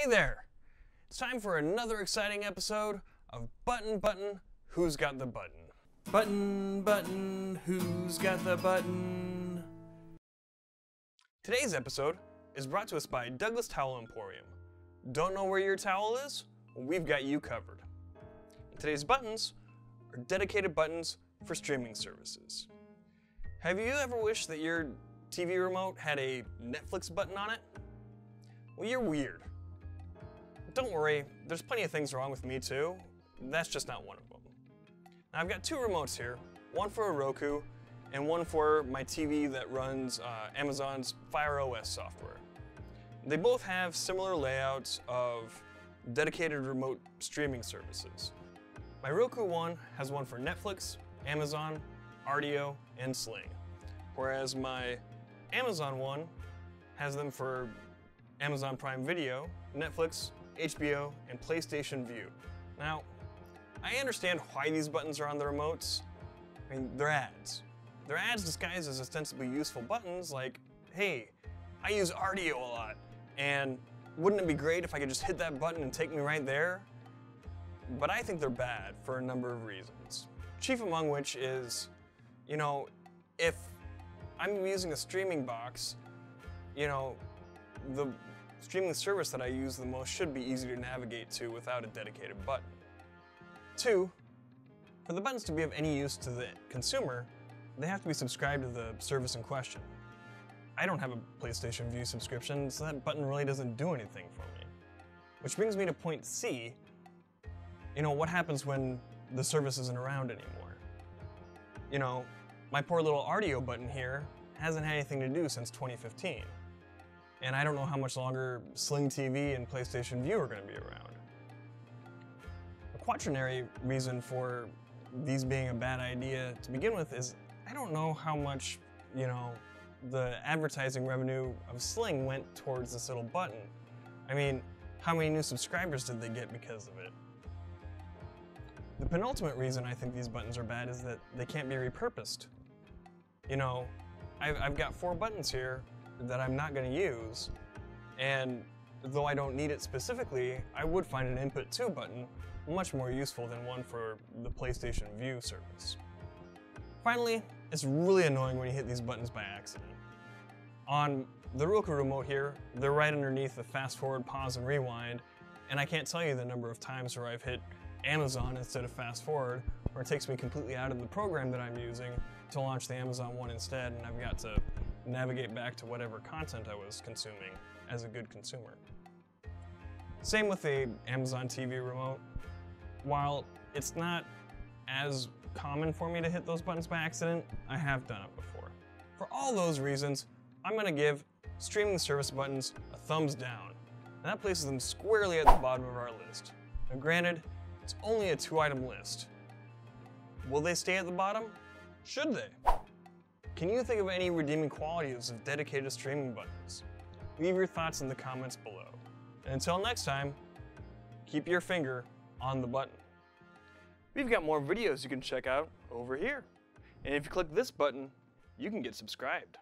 Hey there! It's time for another exciting episode of Button, Who's Got the Button? Button, Who's Got the Button? Today's episode is brought to us by Douglas Towel Emporium. Don't know where your towel is? Well, we've got you covered. Today's buttons are dedicated buttons for streaming services. Have you ever wished that your TV remote had a Netflix button on it? Well, you're weird. Don't worry, there's plenty of things wrong with me too. That's just not one of them. Now, I've got two remotes here, one for a Roku and one for my TV that runs Amazon's Fire OS software. They both have similar layouts of dedicated remote streaming services. My Roku one has one for Netflix, Amazon, Rdio, and Sling, whereas my Amazon one has them for Amazon Prime Video, Netflix, HBO, and PlayStation Vue. Now, I understand why these buttons are on the remotes. I mean, they're ads. They're ads disguised as ostensibly useful buttons like, hey, I use Rdio a lot, and wouldn't it be great if I could just hit that button and take me right there? But I think they're bad for a number of reasons. Chief among which is, you know, if I'm using a streaming box, you know, the streaming service that I use the most should be easy to navigate to without a dedicated button. Two, for the buttons to be of any use to the consumer, they have to be subscribed to the service in question. I don't have a PlayStation Vue subscription, so that button really doesn't do anything for me. Which brings me to point C. You know, what happens when the service isn't around anymore? You know, my poor little Rdio button here hasn't had anything to do since 2015. And I don't know how much longer Sling TV and PlayStation Vue are going to be around. A quaternary reason for these being a bad idea to begin with is I don't know how much, you know, the advertising revenue of Sling went towards this little button. I mean, how many new subscribers did they get because of it? The penultimate reason I think these buttons are bad is that they can't be repurposed. You know, I've got 4 buttons here that I'm not going to use, and though I don't need it specifically, I would find an Input 2 button much more useful than one for the PlayStation Vue service. Finally, it's really annoying when you hit these buttons by accident. On the Roku remote here, they're right underneath the fast forward, pause, and rewind, and I can't tell you the number of times where I've hit Amazon instead of fast forward, or it takes me completely out of the program that I'm using to launch the Amazon one instead, and I've got to navigate back to whatever content I was consuming as a good consumer. Same with the Amazon TV remote. While it's not as common for me to hit those buttons by accident, I have done it before. For all those reasons, I'm going to give streaming service buttons a thumbs down, and that places them squarely at the bottom of our list. Now granted, it's only a 2-item list. Will they stay at the bottom? Should they? Can you think of any redeeming qualities of dedicated streaming buttons? Leave your thoughts in the comments below. And until next time, keep your finger on the button. We've got more videos you can check out over here. And if you click this button, you can get subscribed.